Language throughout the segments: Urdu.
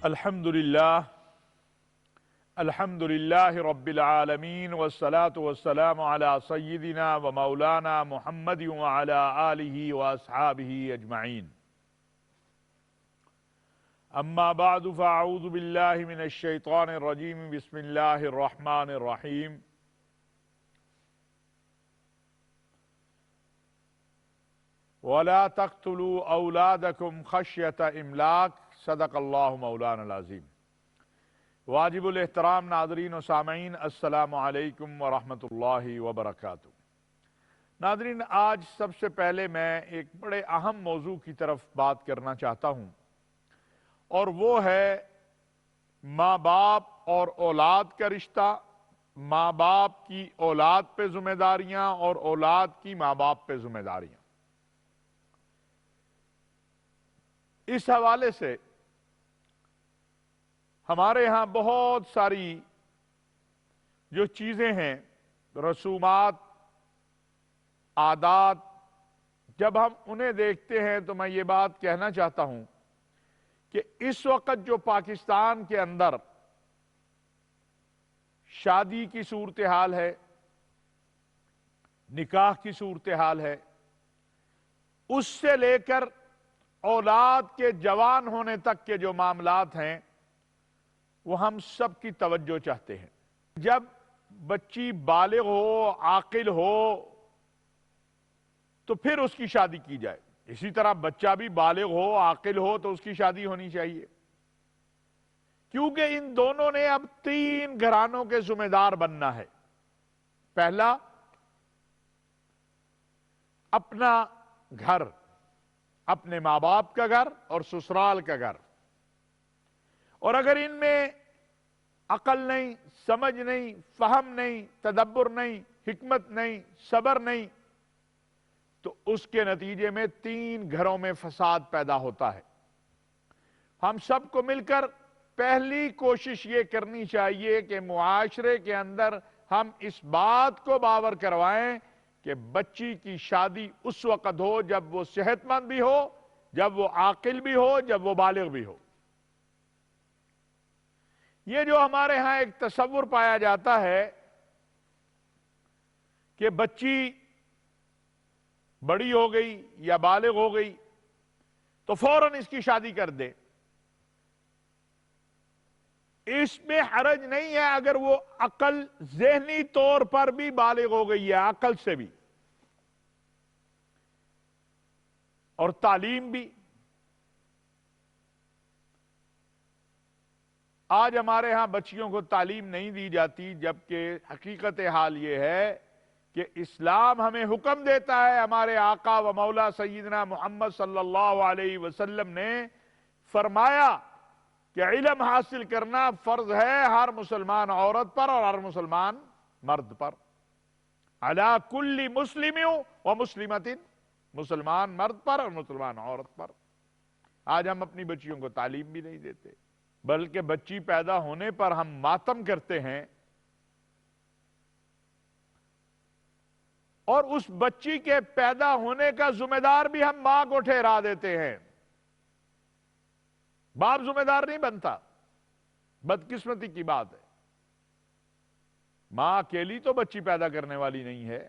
الحمدللہ رب العالمین والصلاة والسلام علی سیدنا و مولانا محمد وعلی آلہ واصحابہ اجمعین اما بعد فاعوذ باللہ من الشیطان الرجیم بسم اللہ الرحمن الرحیم وَلَا تَقْتُلُوا أَوْلَادَكُمْ خَشْيَةَ إِمْلَاقٍ صدق اللہ مولانا العظیم۔ واجب الاحترام ناظرین و سامعین، السلام علیکم ورحمۃ اللہ وبرکاتہ۔ ناظرین، آج سب سے پہلے میں ایک بڑے اہم موضوع کی طرف بات کرنا چاہتا ہوں، اور وہ ہے ماں باپ اور اولاد کا رشتہ، ماں باپ کی اولاد پہ ذمہ داریاں اور اولاد کی ماں باپ پہ ذمہ داریاں۔ اس حوالے سے ہمارے ہاں بہت ساری جو چیزیں ہیں، رسومات، عادات، جب ہم انہیں دیکھتے ہیں تو میں یہ بات کہنا چاہتا ہوں کہ اس وقت جو پاکستان کے اندر شادی کی صورتحال ہے، نکاح کی صورتحال ہے، اس سے لے کر اولاد کے جوان ہونے تک کے جو معاملات ہیں وہ ہم سب کی توجہ چاہتے ہیں۔ جب بچی بالغ ہو، عاقل ہو، تو پھر اس کی شادی کی جائے۔ اسی طرح بچہ بھی بالغ ہو، عاقل ہو تو اس کی شادی ہونی چاہیے، کیونکہ ان دونوں نے اب 3 گھرانوں کے ذمہ دار بننا ہے۔ پہلا، اپنا گھر، اپنے ماں باپ کا گھر اور سسرال کا گھر، اور اگر ان میں عقل نہیں، سمجھ نہیں، فہم نہیں، تدبر نہیں، حکمت نہیں، صبر نہیں، تو اس کے نتیجے میں 3 گھروں میں فساد پیدا ہوتا ہے۔ ہم سب کو مل کر پہلی کوشش یہ کرنی چاہیے کہ معاشرے کے اندر ہم اس بات کو باور کروائیں کہ بچی کی شادی اس وقت ہو جب وہ صحت مند بھی ہو، جب وہ عاقل بھی ہو، جب وہ بالغ بھی ہو۔ یہ جو ہمارے ہاں ایک تصور پایا جاتا ہے کہ بچی بڑی ہو گئی یا بالغ ہو گئی تو فوراً اس کی شادی کر دے، اس میں حرج نہیں ہے اگر وہ عقل ذہنی طور پر بھی بالغ ہو گئی ہے، عقل سے بھی اور تعلیم بھی۔ آج ہمارے ہاں بچیوں کو تعلیم نہیں دی جاتی، جبکہ حقیقت حال یہ ہے کہ اسلام ہمیں حکم دیتا ہے، ہمارے آقا و مولا سیدنا محمد صلی اللہ علیہ وسلم نے فرمایا کہ علم حاصل کرنا فرض ہے ہر مسلمان عورت پر اور ہر مسلمان مرد پر، علی کل مسلم و مسلمۃ، مسلمان مرد پر اور مسلمان عورت پر۔ آج ہم اپنی بچیوں کو تعلیم بھی نہیں دیتے، بلکہ بچی پیدا ہونے پر ہم ماتم کرتے ہیں، اور اس بچی کے پیدا ہونے کا ذمہ دار بھی ہم ماں کو ٹھہرا دیتے ہیں۔ باپ ذمہ دار نہیں بنتا، بدقسمتی کی بات ہے۔ ماں اکیلی تو بچی پیدا کرنے والی نہیں ہے،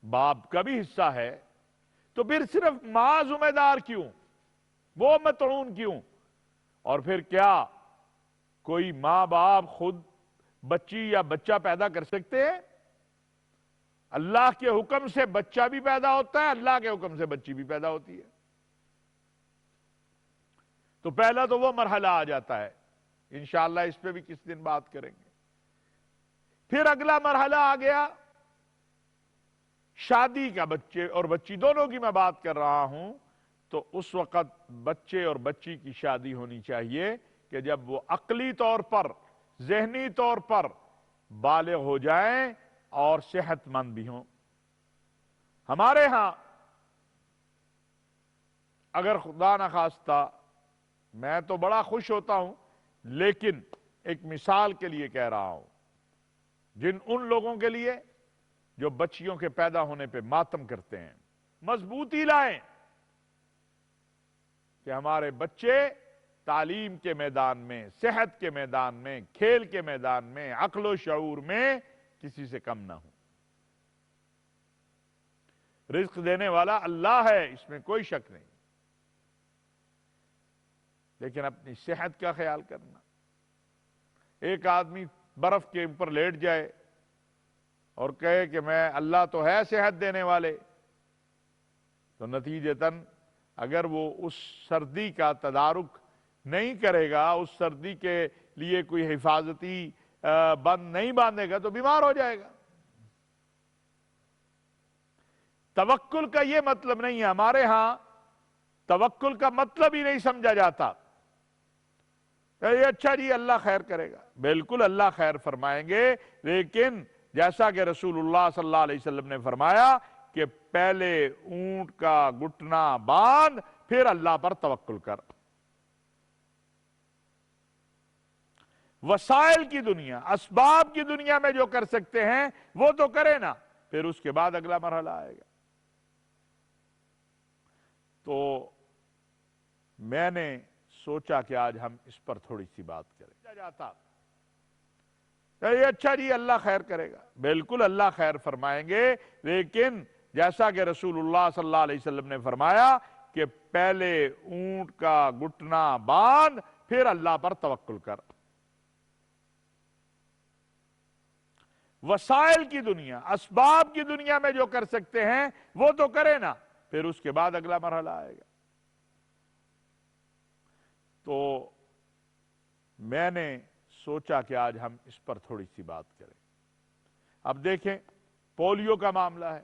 باپ کا بھی حصہ ہے، تو پھر صرف ماں ذمہ دار کیوں، وہ مطعون کیوں؟ اور پھر کیا کوئی ماں باپ خود بچی یا بچہ پیدا کر سکتے ہیں؟ اللہ کے حکم سے بچہ بھی پیدا ہوتا ہے، اللہ کے حکم سے بچی بھی پیدا ہوتی ہے۔ تو پہلا تو وہ مرحلہ آ جاتا ہے، انشاءاللہ اس پہ بھی کس دن بات کریں گے۔ پھر اگلا مرحلہ آ گیا شادی کا، بچے اور بچی دونوں کی میں بات کر رہا ہوں، تو اس وقت بچے اور بچی کی شادی ہونی چاہیے کہ جب وہ عقلی طور پر، ذہنی طور پر بالغ ہو جائیں اور صحت مند بھی ہوں۔ ہمارے ہاں اگر خدا نخواستہ، میں تو بڑا خوش ہوتا ہوں، لیکن ایک مثال کے لیے کہہ رہا ہوں، ان لوگوں کے لیے جو بچیوں کے پیدا ہونے پہ ماتم کرتے ہیں، مضبوطی لائیں کہ ہمارے بچے تعلیم کے میدان میں، صحت کے میدان میں، کھیل کے میدان میں، عقل و شعور میں کسی سے کم نہ ہوں۔ رزق دینے والا اللہ ہے، اس میں کوئی شک نہیں، لیکن اپنی صحت کا خیال کرنا۔ ایک آدمی برف کے اوپر لیٹ جائے اور کہے کہ میں اللہ تو ہے صحت دینے والے، تو نتیجتاً اگر وہ اس سردی کا تدارک نہیں کرے گا، اس سردی کے لیے کوئی حفاظتی بند نہیں باندھے گا تو بیمار ہو جائے گا۔ توکل کا یہ مطلب نہیں ہے، ہمارے ہاں توکل کا مطلب ہی نہیں سمجھا جاتا۔ یہ اچھا جی اللہ خیر کرے گا، بالکل اللہ خیر فرمائیں گے، لیکن جیسا کہ رسول اللہ صلی اللہ علیہ وسلم نے فرمایا کہ پہلے اونٹ کا گھٹنا باندھ پھر اللہ پر توکل کر۔ وسائل کی دنیا، اسباب کی دنیا میں جو کر سکتے ہیں وہ تو کرے نا، پھر اس کے بعد اگلا مرحلہ آئے گا۔ تو میں نے سوچا کہ آج ہم اس پر تھوڑی سی بات کریں۔ جاتا یہ اچھا جی اللہ خیر کرے گا، بالکل اللہ خیر فرمائیں گے، لیکن جیسا کہ رسول اللہ صلی اللہ علیہ وسلم نے فرمایا کہ پہلے اونٹ کا گھٹنا باندھ پھر اللہ پر توکل کر۔ وسائل کی دنیا، اسباب کی دنیا میں جو کر سکتے ہیں وہ تو کرے نا، پھر اس کے بعد اگلا مرحلہ آئے گا۔ تو میں نے سوچا کہ آج ہم اس پر تھوڑی سی بات کریں۔ اب دیکھیں پولیو کا معاملہ ہے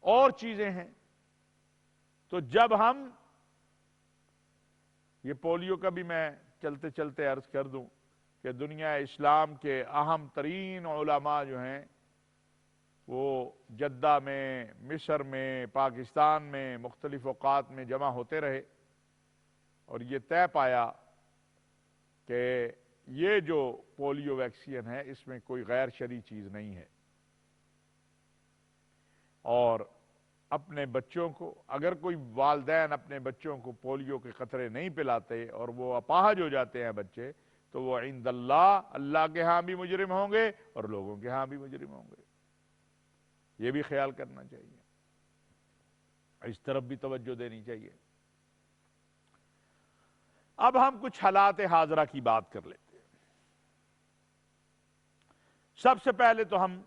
اور چیزیں ہیں، تو جب ہم یہ پولیو کا بھی میں چلتے چلتے عرض کر دوں کہ دنیا اسلام کے اہم ترین علماء جو ہیں وہ جدہ میں، مصر میں، پاکستان میں مختلف اوقات میں جمع ہوتے رہے اور یہ طے پایا کہ یہ جو پولیو ویکسین ہے اس میں کوئی غیر شرعی چیز نہیں ہے، اور اپنے بچوں کو اگر کوئی والدین اپنے بچوں کو پولیو کے قطرے نہیں پلاتے اور وہ اپاہج ہو جاتے ہیں بچے، تو وہ عند اللہ کے ہاں بھی مجرم ہوں گے اور لوگوں کے ہاں بھی مجرم ہوں گے۔ یہ بھی خیال کرنا چاہیے، اس طرف بھی توجہ دینی چاہیے۔ اب ہم کچھ حالات حاضرہ کی بات کر لیتے ہیں۔ سب سے پہلے تو ہم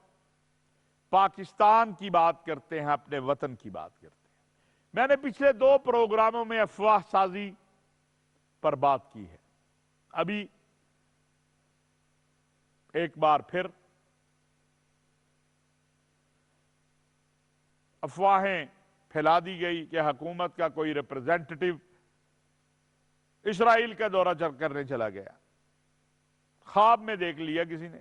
پاکستان کی بات کرتے ہیں، اپنے وطن کی بات کرتے ہیں۔ میں نے پچھلے 2 پروگراموں میں افواہ سازی پر بات کی ہے، ابھی ایک بار پھر افواہیں پھیلا دی گئی کہ حکومت کا کوئی ریپرزینٹیٹو اسرائیل کا دورہ کرنے چلا گیا، خواب میں دیکھ لیا کسی نے۔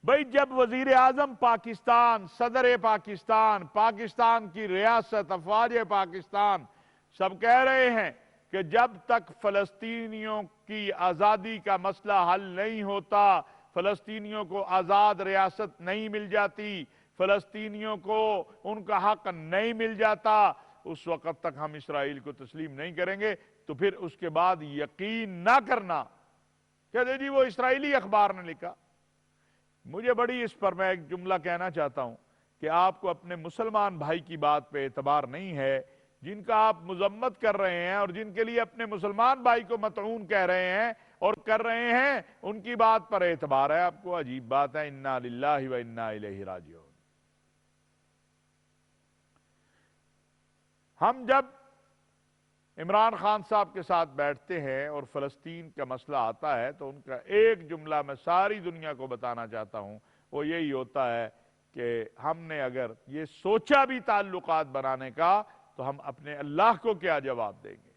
بھئی جب وزیر اعظم پاکستان، صدر پاکستان، پاکستان کی ریاست، افواج پاکستان سب کہہ رہے ہیں کہ جب تک فلسطینیوں کی آزادی کا مسئلہ حل نہیں ہوتا، فلسطینیوں کو آزاد ریاست نہیں مل جاتی، فلسطینیوں کو ان کا حق نہیں مل جاتا، اس وقت تک ہم اسرائیل کو تسلیم نہیں کریں گے۔ تو پھر اس کے بعد یقین نہ کرنا کہ جی وہ اسرائیلی اخبار نے لکھا۔ مجھے بڑی اس پر میں ایک جملہ کہنا چاہتا ہوں کہ آپ کو اپنے مسلمان بھائی کی بات پہ اعتبار نہیں ہے، جن کا آپ مذمت کر رہے ہیں اور جن کے لیے اپنے مسلمان بھائی کو مطعون کہہ رہے ہیں اور کر رہے ہیں، ان کی بات پر اعتبار ہے آپ کو۔ عجیب بات ہے، انا للہ و انا الیہ راجعون۔ ہم جب عمران خان صاحب کے ساتھ بیٹھتے ہیں اور فلسطین کا مسئلہ آتا ہے تو ان کا ایک جملہ میں ساری دنیا کو بتانا چاہتا ہوں، وہ یہی ہوتا ہے کہ ہم نے اگر یہ سوچا بھی تعلقات بنانے کا تو ہم اپنے اللہ کو کیا جواب دیں گے۔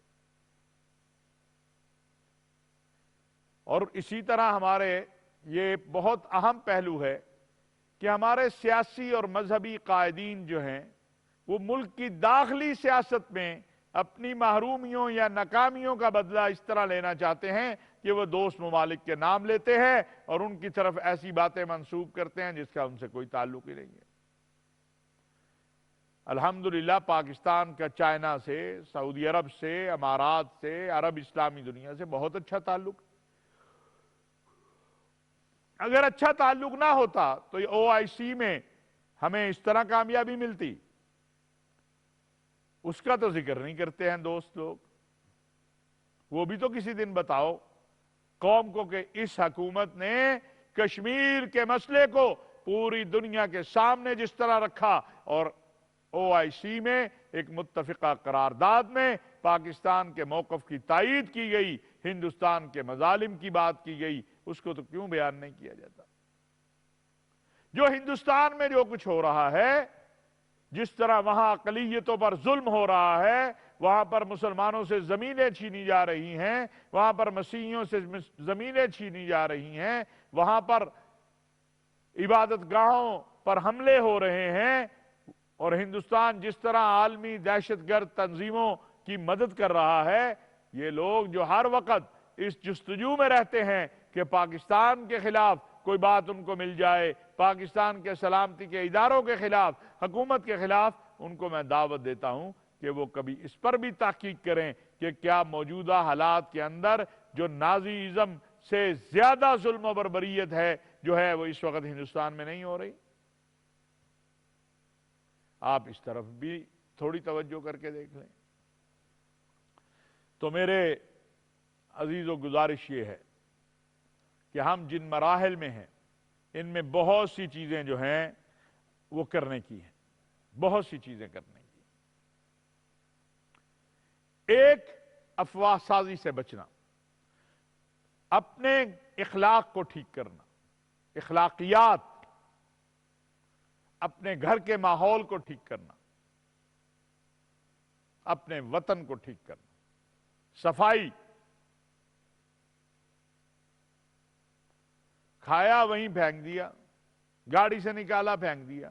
اور اسی طرح ہمارے یہ بہت اہم پہلو ہے کہ ہمارے سیاسی اور مذہبی قائدین جو ہیں وہ ملک کی داخلی سیاست میں اپنی محرومیوں یا ناکامیوں کا بدلہ اس طرح لینا چاہتے ہیں کہ وہ دوست ممالک کے نام لیتے ہیں اور ان کی طرف ایسی باتیں منسوب کرتے ہیں جس کا ان سے کوئی تعلق ہی نہیں ہے۔ الحمدللہ پاکستان کا چائنا سے، سعودی عرب سے، امارات سے، عرب اسلامی دنیا سے بہت اچھا تعلق۔ اگر اچھا تعلق نہ ہوتا تو یہ OIC میں ہمیں اس طرح کامیابی ملتی؟ اس کا تو ذکر نہیں کرتے ہیں دوست لوگ۔ وہ بھی تو کسی دن بتاؤ قوم کو کہ اس حکومت نے کشمیر کے مسئلے کو پوری دنیا کے سامنے جس طرح رکھا، اور OIC میں ایک متفقہ قرارداد میں پاکستان کے موقف کی تائید کی گئی، ہندوستان کے مظالم کی بات کی گئی، اس کو تو کیوں بیان نہیں کیا جاتا؟ جو ہندوستان میں جو کچھ ہو رہا ہے، جس طرح وہاں اقلیتوں پر ظلم ہو رہا ہے، وہاں پر مسلمانوں سے زمینیں چھینی جا رہی ہیں، وہاں پر مسیحیوں سے زمینیں چھینی جا رہی ہیں، وہاں پر عبادت گاہوں پر حملے ہو رہے ہیں، اور ہندوستان جس طرح عالمی دہشت گرد تنظیموں کی مدد کر رہا ہے، یہ لوگ جو ہر وقت اس جستجو میں رہتے ہیں کہ پاکستان کے خلاف کوئی بات ان کو مل جائے، پاکستان کے سلامتی کے اداروں کے خلاف، حکومت کے خلاف، ان کو میں دعوت دیتا ہوں کہ وہ کبھی اس پر بھی تحقیق کریں کہ کیا موجودہ حالات کے اندر جو نازی ازم سے زیادہ ظلم و بربریت ہے جو ہے وہ اس وقت ہندوستان میں نہیں ہو رہی۔ آپ اس طرف بھی تھوڑی توجہ کر کے دیکھ لیں۔ تو میرے عزیزو گزارش یہ ہے کہ ہم جن مراحل میں ہیں ان میں بہت سی چیزیں جو ہیں وہ کرنے کی ہیں، بہت سی چیزیں کرنے کی۔ ایک، افواہ سازی سے بچنا، اپنے اخلاق کو ٹھیک کرنا، اخلاقیات، اپنے گھر کے ماحول کو ٹھیک کرنا، اپنے وطن کو ٹھیک کرنا، صفائی، کھایا وہیں پھینک دیا، گاڑی سے نکالا پھینک دیا۔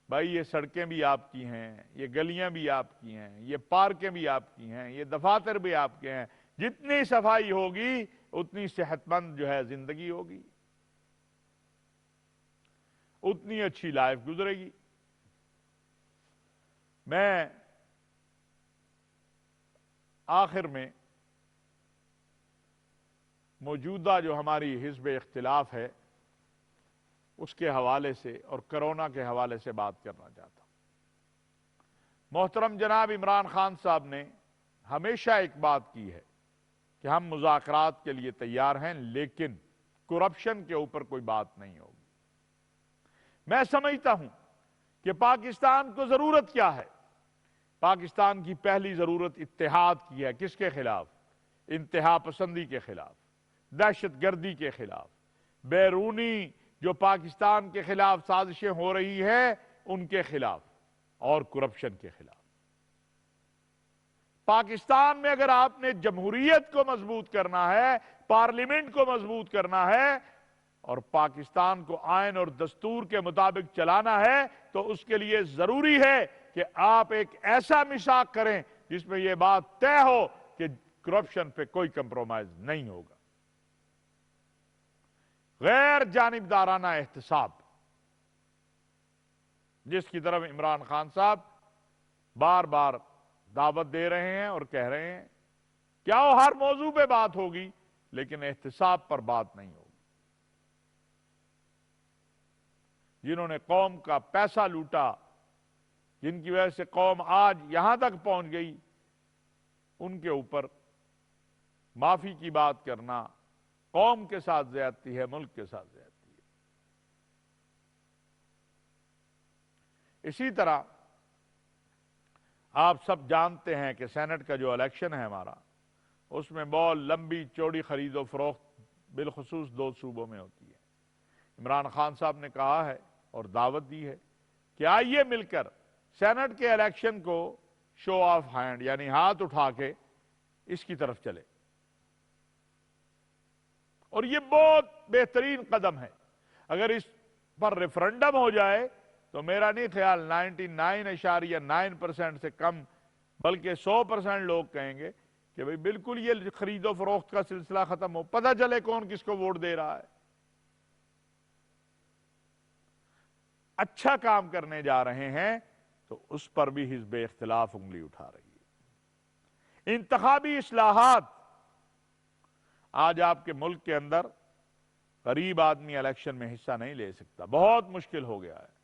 بھائی یہ سڑکیں بھی آپ کی ہیں، یہ گلیاں بھی آپ کی ہیں، یہ پارکیں بھی آپ کی ہیں، یہ دفاتر بھی آپ کے ہیں۔ جتنی صفائی ہوگی اتنی صحت مند جو ہے زندگی ہوگی، اتنی اچھی لائف گزرے گی۔ میں آخر میں موجودہ جو ہماری حزب اختلاف ہے اس کے حوالے سے اور کرونا کے حوالے سے بات کرنا چاہتا ہوں۔ محترم جناب عمران خان صاحب نے ہمیشہ ایک بات کی ہے کہ ہم مذاکرات کے لیے تیار ہیں، لیکن کرپشن کے اوپر کوئی بات نہیں ہوگی۔ میں سمجھتا ہوں کہ پاکستان کو ضرورت کیا ہے؟ پاکستان کی پہلی ضرورت اتحاد کی ہے۔ کس کے خلاف؟ انتہا پسندی کے خلاف، دہشت گردی کے خلاف، بیرونی جو پاکستان کے خلاف سازشیں ہو رہی ہیں ان کے خلاف، اور کرپشن کے خلاف۔ پاکستان میں اگر آپ نے جمہوریت کو مضبوط کرنا ہے، پارلیمنٹ کو مضبوط کرنا ہے، اور پاکستان کو آئین اور دستور کے مطابق چلانا ہے، تو اس کے لیے ضروری ہے کہ آپ ایک ایسا میثاق کریں جس میں یہ بات طے ہو کہ کرپشن پہ کوئی کمپرومائز نہیں ہوگا۔ غیر جانبدارانہ احتساب، جس کی طرف عمران خان صاحب بار بار دعوت دے رہے ہیں اور کہہ رہے ہیں، کیا وہ ہر موضوع پہ بات ہوگی لیکن احتساب پر بات نہیں ہوگی۔ جنہوں نے قوم کا پیسہ لوٹا، جن کی وجہ سے قوم آج یہاں تک پہنچ گئی، ان کے اوپر معافی کی بات کرنا قوم کے ساتھ زیادتی ہے، ملک کے ساتھ زیادتی ہے۔ اسی طرح آپ سب جانتے ہیں کہ سینٹ کا جو الیکشن ہے ہمارا، اس میں بہت لمبی چوڑی خرید و فروخت بالخصوص 2 صوبوں میں ہوتی ہے۔ عمران خان صاحب نے کہا ہے اور دعوت دی ہے کہ آئیے مل کر سینٹ کے الیکشن کو شو آف ہینڈ، یعنی ہاتھ اٹھا کے اس کی طرف چلے، اور یہ بہت بہترین قدم ہے۔ اگر اس پر ریفرنڈم ہو جائے تو میرا نہیں خیال 99.9% سے کم بلکہ 100% لوگ کہیں گے کہ بھئی بالکل یہ خرید و فروخت کا سلسلہ ختم ہو، پتہ چلے کون کس کو ووٹ دے رہا ہے۔ اچھا کام کرنے جا رہے ہیں تو اس پر بھی حزب اختلاف انگلی اٹھا رہی ہے۔ انتخابی اصلاحات، آج آپ کے ملک کے اندر غریب آدمی الیکشن میں حصہ نہیں لے سکتا، بہت مشکل ہو گیا ہے۔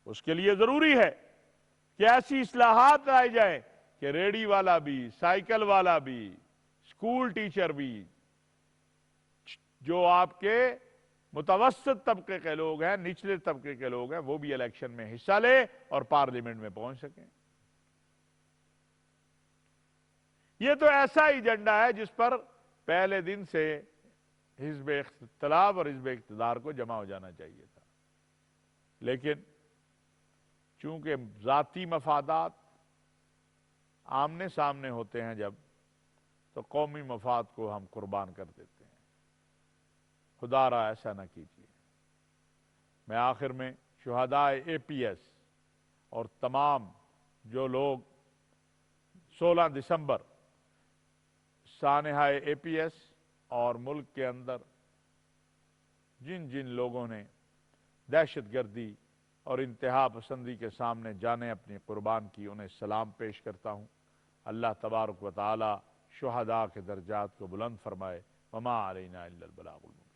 اس کے لیے ضروری ہے کہ ایسی اصلاحات لائی جائیں کہ ریڑی والا بھی، سائیکل والا بھی، اسکول ٹیچر بھی، جو آپ کے متوسط طبقے کے لوگ ہیں، نچلے طبقے کے لوگ ہیں، وہ بھی الیکشن میں حصہ لے اور پارلیمنٹ میں پہنچ سکیں۔ یہ تو ایسا ایجنڈا ہے جس پر پہلے دن سے حزب اختلاف اور حزب اقتدار کو جمع ہو جانا چاہیے تھا، لیکن چونکہ ذاتی مفادات آمنے سامنے ہوتے ہیں جب، تو قومی مفاد کو ہم قربان کر دیتے ہیں۔ خدا را ایسا نہ کیجیے۔ میں آخر میں شہداء اے پی ایس اور تمام جو لوگ 16 دسمبر سانحہ اے پی ایس اور ملک کے اندر جن جن لوگوں نے دہشت گردی اور انتہا پسندی کے سامنے جانیں اپنی قربان کی، انہیں سلام پیش کرتا ہوں۔ اللہ تبارک و تعالی شہداء کے درجات کو بلند فرمائے۔ وما علینا الا البلاغ المبین۔